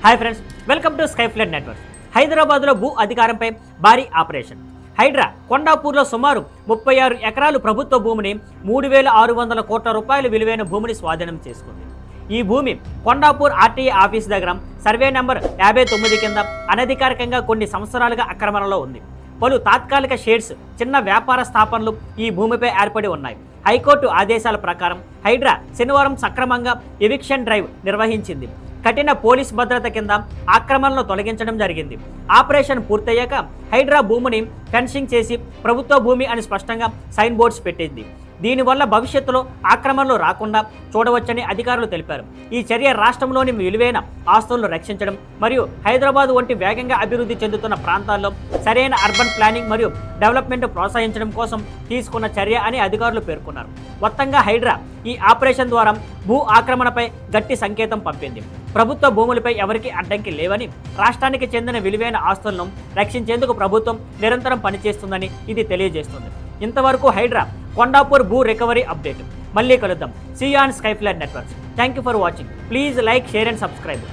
Hi friends, welcome to Skyflight network. హైదరాబాద్లో భూ అధికారంపై భారీ ఆపరేషన్. హైడ్రా కొండాపూర్లో సుమారు 36 ఎకరాలు ప్రభుత్వ భూమిని 3,600 కోట్ల రూపాయలు విలువైన భూమిని స్వాధీనం చేసుకుంది. ఈ భూమి కొండాపూర్ ఆర్టీఏ ఆఫీస్ దగ్గర సర్వే నెంబర్ 59 కింద అనధికారికంగా కొన్ని సంవత్సరాలుగా ఆక్రమణలో ఉంది. పలు తాత్కాలిక షేడ్స్, చిన్న వ్యాపార స్థాపనలు ఈ భూమిపై ఏర్పడి ఉన్నాయి. హైకోర్టు ఆదేశాల ప్రకారం హైడ్రా శనివారం సక్రమంగా ఎవిక్షన్ డ్రైవ్ నిర్వహించింది. కఠిన పోలీస్ భద్రత కింద ఆక్రమణలను తొలగించడం జరిగింది. ఆపరేషన్ పూర్తయ్యాక హైడ్రా భూమిని ఫెన్సింగ్ చేసి ప్రభుత్వ భూమి అని స్పష్టంగా సైన్ బోర్డ్స్ పెట్టింది. దీనివల్ల భవిష్యత్తులో ఆక్రమణలు రాకుండా చూడవచ్చని అధికారులు తెలిపారు. ఈ చర్య రాష్ట్రంలోని విలువైన ఆస్తులను రక్షించడం మరియు హైదరాబాద్ వంటి వేగంగా అభివృద్ధి చెందుతున్న ప్రాంతాల్లో సరైన అర్బన్ ప్లానింగ్ మరియు డెవలప్మెంట్ ప్రోత్సహించడం కోసం తీసుకున్న చర్య అని అధికారులు పేర్కొన్నారు. మొత్తంగా హైడ్రా ఈ ఆపరేషన్ ద్వారా భూ ఆక్రమణపై గట్టి సంకేతం పంపింది. ప్రభుత్వ భూములపై ఎవరికీ అడ్డంకి లేవని, రాష్ట్రానికి చెందిన విలువైన ఆస్తులను రక్షించేందుకు ప్రభుత్వం నిరంతరం పనిచేస్తుందని ఇది తెలియజేస్తుంది. ఇంతవరకు హైడ్రా కొండాపూర్ భూ రికవరీ అప్డేట్. మళ్ళీ కలుద్దాం. See you on Skyflight networks. Thank you for watching. Please like, share and subscribe.